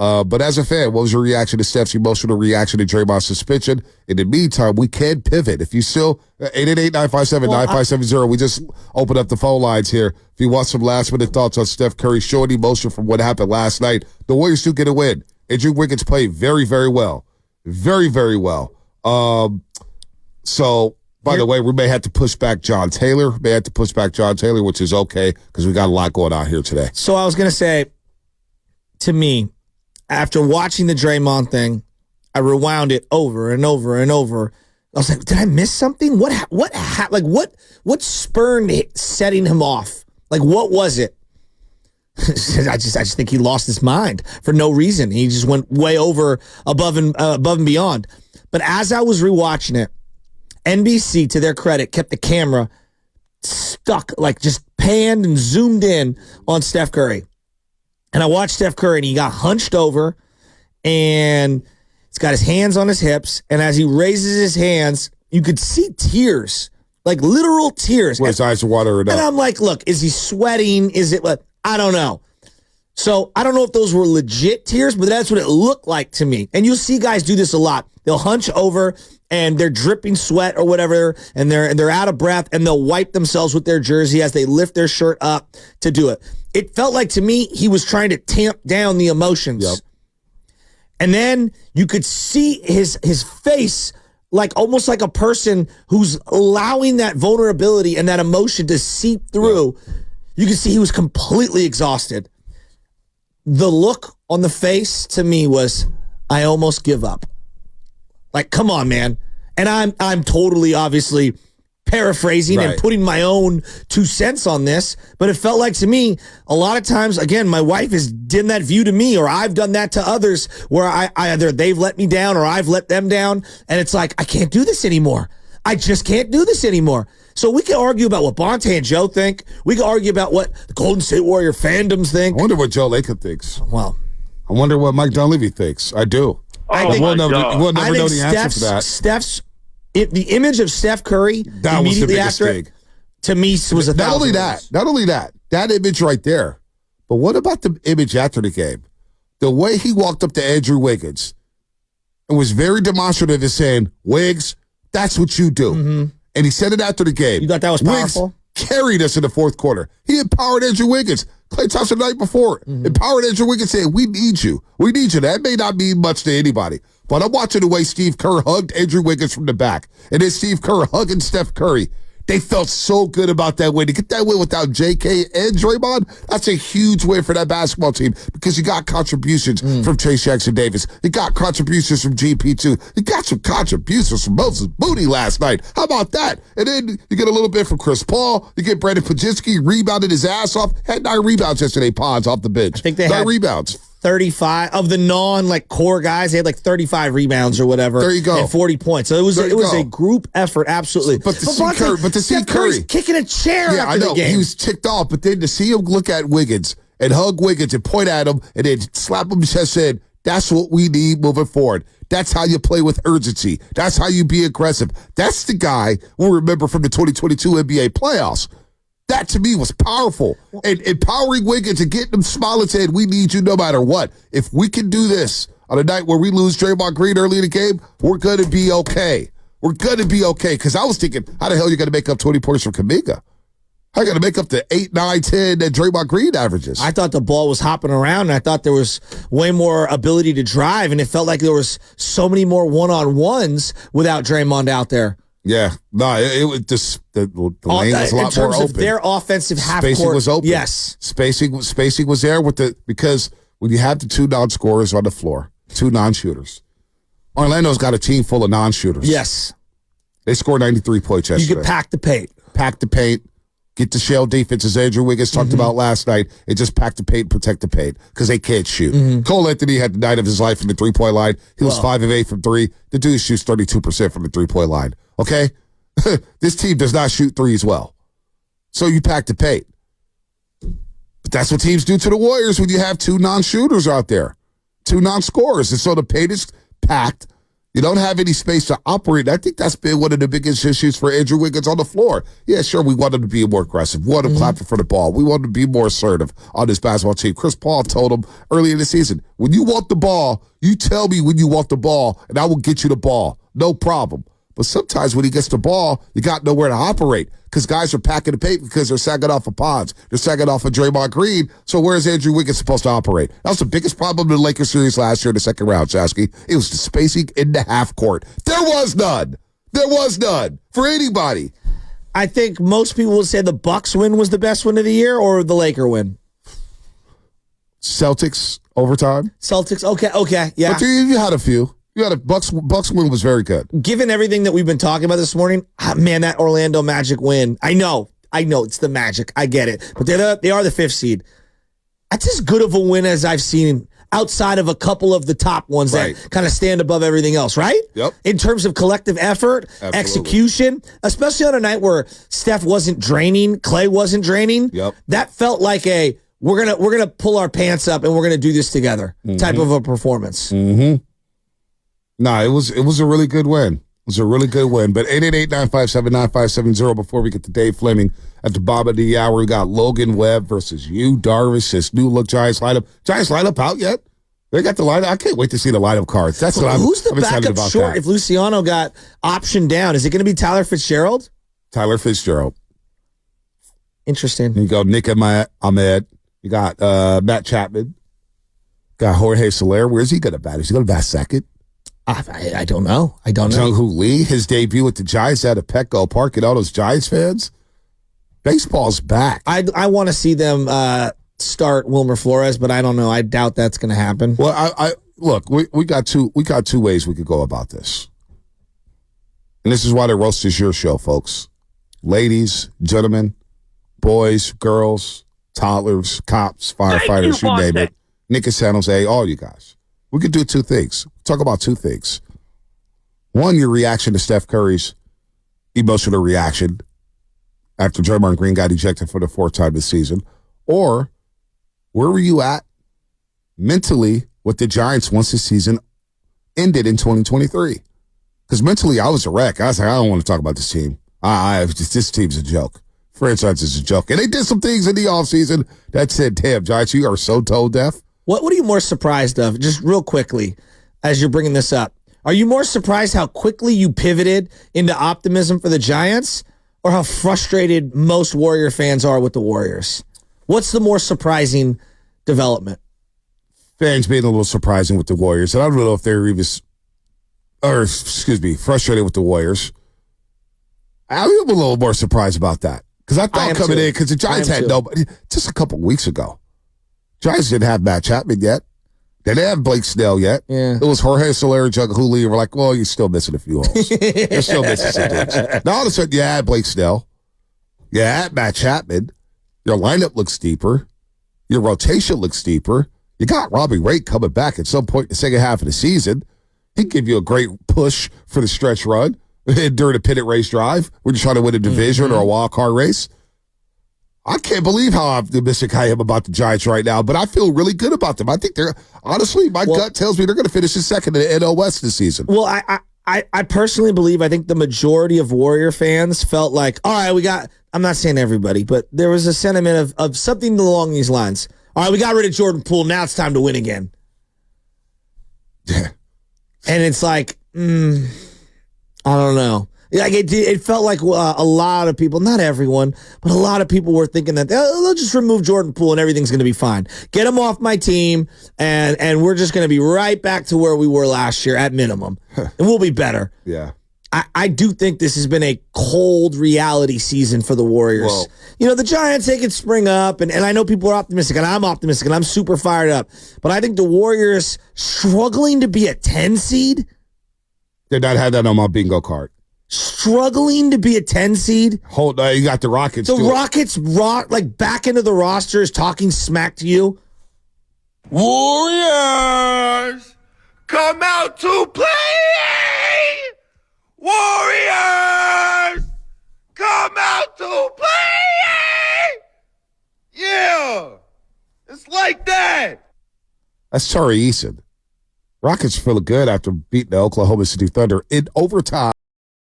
But as a fan, what was your reaction to Steph's emotional reaction to Draymond's suspension? In the meantime, we can pivot. If you still, 888-957-9570, we just opened up the phone lines here. If you want some last-minute thoughts on Steph Curry showing emotion from what happened last night, the Warriors do get a win. Andrew Wiggins played very, very well. Very, very well. So, by the way, we may have to push back John Taylor. Which is okay because we got a lot going on here today. So I was going to say, to me, after watching the Draymond thing, I rewound it over and over and over. I was like, did I miss something? What spurned it, setting him off? Like, what was it? I just think he lost his mind for no reason. He just went way above and beyond. But as I was rewatching it, NBC, to their credit, kept the camera stuck, like just panned and zoomed in on Steph Curry. And I watched Steph Curry, and he got hunched over, and he's got his hands on his hips. And as he raises his hands, you could see tears, like literal tears. Well, his eyes are watering up. And I'm like, look, is he sweating? Is it what? I don't know. So I don't know if those were legit tears, but that's what it looked like to me. And you'll see guys do this a lot. They'll hunch over, and they're dripping sweat or whatever, and they're out of breath, and they'll wipe themselves with their jersey as they lift their shirt up to do it. It felt like to me he was trying to tamp down the emotions. Yep. And then you could see his face, like almost like a person who's allowing that vulnerability and that emotion to seep through. Yep. You could see he was completely exhausted. The look on the face to me was, I almost give up. Like, come on, man. And I'm totally obviously paraphrasing and putting my own 2 cents on this, but it felt like to me, a lot of times, again, my wife has done that view to me, or I've done that to others where I either they've let me down or I've let them down, and it's like, I can't do this anymore. I just can't do this anymore. So we can argue about what Bonte and Joe think. We can argue about what the Golden State Warrior fandoms think. I wonder what Joe Lacob thinks. Well, I wonder what Mike Dunleavy thinks. I do. We'll never know the answer to that. The image of Steph Curry that immediately was after it, to me, was a not only that image right there, but what about the image after the game? The way he walked up to Andrew Wiggins and was very demonstrative in saying, Wiggs, that's what you do. Mm-hmm. And he said it after the game. You thought that was powerful? Wiggs carried us in the fourth quarter. He empowered Andrew Wiggins. Klay Thompson the night before empowered Andrew Wiggins, saying, we need you. We need you. That may not mean much to anybody, but I'm watching the way Steve Kerr hugged Andrew Wiggins from the back, and then Steve Kerr hugging Steph Curry. They felt so good about that win. To get that win without JK and Draymond, that's a huge win for that basketball team because you got contributions from Trace Jackson-Davis. You got contributions from GP2. You got some contributions from Moses Moody last night. How about that? And then you get a little bit from Chris Paul. You get Brandon Pajitsky, rebounded his ass off. Had 9 rebounds yesterday, Ponds, off the bench. I think they 9 had rebounds. 35 of the core guys. They had like 35 rebounds or whatever. There you go. And 40 points. So it was a group effort, absolutely. But to see Curry kicking a chair after the game. He was ticked off, but then to see him look at Wiggins and hug Wiggins and point at him and then slap him in the chest, said, that's what we need moving forward. That's how you play with urgency. That's how you be aggressive. That's the guy we'll remember from the 2022 NBA playoffs. That, to me, was powerful. And empowering Wiggins and getting him smiling and saying, we need you no matter what. If we can do this on a night where we lose Draymond Green early in the game, we're going to be okay. We're going to be okay. Because I was thinking, how the hell are you going to make up 20 points from Kuminga? How are you going to make up the 8, 9, 10 that Draymond Green averages? I thought the ball was hopping around, and I thought there was way more ability to drive, and it felt like there was so many more one-on-ones without Draymond out there. Yeah, no, it was just the lane was a lot more open. Their offensive half spacing court was open. Yes, spacing was there because when you have the 2 non-scorers on the floor, 2 non-shooters, Orlando's got a team full of non-shooters. Yes, they scored 93 points yesterday. You could pack the paint, get the shell defense as Andrew Wiggins talked about last night, and just pack the paint, protect the paint because they can't shoot. Cole Anthony had the night of his life from the 3-point line. He was 5 of 8 from 3. The dude shoots 32% from the 3-point line. Okay? This team does not shoot threes well. So you pack the paint. But that's what teams do to the Warriors when you have 2 non-shooters out there, 2 non-scorers. And so the paint is packed. You don't have any space to operate. I think that's been one of the biggest issues for Andrew Wiggins on the floor. Yeah, sure, we want him to be more aggressive. We want him clapping for the ball. We want him to be more assertive on this basketball team. Chris Paul told him early in the season, when you want the ball, you tell me when you want the ball, and I will get you the ball. No problem. But sometimes when he gets the ball, you got nowhere to operate because guys are packing the paint because they're sagging off of Pods. They're sagging off of Draymond Green. So where's Andrew Wiggins supposed to operate? That was the biggest problem in the Lakers series last year in the second round, Chasky. It was the spacing in the half court. There was none. There was none for anybody. I think most people would say the Bucks win was the best win of the year or the Laker win. Celtics overtime. Celtics, okay, yeah. But you had a few. You had a Bucks win was very good. Given everything that we've been talking about this morning, man, that Orlando Magic win. I know it's the Magic. I get it. But they are the 5th seed. That's as good of a win as I've seen outside of a couple of the top ones that kind of stand above everything else, right? Yep. In terms of collective effort, execution, especially on a night where Steph wasn't draining, Clay wasn't draining. Yep. That felt like a we're gonna pull our pants up and we're gonna do this together type of a performance. Mm-hmm. No, it was a really good win. It was a really good win. But 888-957-9570 before we get to Dave Fleming at the bottom of the hour. We got Logan Webb versus Yu Darvish, this new look Giants lineup. Giants lineup out yet? They got the lineup. I can't wait to see the lineup cards. That's what Who's the I'm excited backup about. short that. If Luciano got optioned down? Is it going to be Tyler Fitzgerald? Tyler Fitzgerald. Interesting. You go Nick Ahmed. You got Matt Chapman. Got Jorge Soler. Where's he going to bat? Is he going to bat second? I don't know. Jung-Hoo Lee, his debut with the Giants at a Petco Park, and all those Giants fans. Baseball's back. I want to see them start Wilmer Flores, but I don't know. I doubt that's going to happen. Well, I look. We got two ways we could go about this, and this is why the roast is your show, folks. Ladies, gentlemen, boys, girls, toddlers, cops, firefighters, you name it. Nick and San Jose, all you guys. We could do two things. Talk about two things. One, your reaction to Steph Curry's emotional reaction after Draymond Green got ejected for the 4th time this season. Or, where were you at mentally with the Giants once the season ended in 2023? Because mentally, I was a wreck. I was like, I don't want to talk about this team. This team's a joke. Franchise is a joke. And they did some things in the offseason that said, damn, Giants, you are so tone deaf. What are you more surprised of? Just real quickly, as you're bringing this up. Are you more surprised how quickly you pivoted into optimism for the Giants or how frustrated most Warrior fans are with the Warriors? What's the more surprising development? Fans being a little surprising with the Warriors. And I don't know if they're even, frustrated with the Warriors. I'm a little more surprised about that. Because I thought coming in, because the Giants had nobody, just a couple weeks ago. Giants didn't have Matt Chapman yet. They didn't have Blake Snell yet. Yeah. It was Jorge Soler and Jung-Hoo Lee. We're like, well, you're still missing a few holes. You're still missing some things. Now all of a sudden, you add Blake Snell. You add Matt Chapman. Your lineup looks deeper. Your rotation looks deeper. You got Robbie Ray coming back at some point in the second half of the season. He'd give you a great push for the stretch run during the pennant race drive when you're trying to win a division or a wild card race. I can't believe how optimistic I am about the Giants right now, but I feel really good about them. I think they're, honestly, my gut tells me they're going to finish in second in the NL West this season. Well, I personally believe, I think the majority of Warrior fans felt like, all right, I'm not saying everybody, but there was a sentiment of something along these lines. All right, we got rid of Jordan Poole. Now it's time to win again. Yeah. And it's like, I don't know. Like it felt like a lot of people, not everyone, but a lot of people were thinking that they'll just remove Jordan Poole and everything's going to be fine. Get him off my team, and we're just going to be right back to where we were last year at minimum, and we'll be better. Yeah. I do think this has been a cold reality season for the Warriors. Well, the Giants, they can spring up, and I know people are optimistic, and I'm optimistic, and I'm super fired up. But I think the Warriors struggling to be a 10 seed. Did not have that on my bingo card. Struggling to be a 10 seed. You got the Rockets. The Rockets back into the roster is talking smack to you. Warriors, come out to play! Warriors, come out to play! Yeah, it's like that. That's Tari Eason. Rockets feeling good after beating the Oklahoma City Thunder in overtime.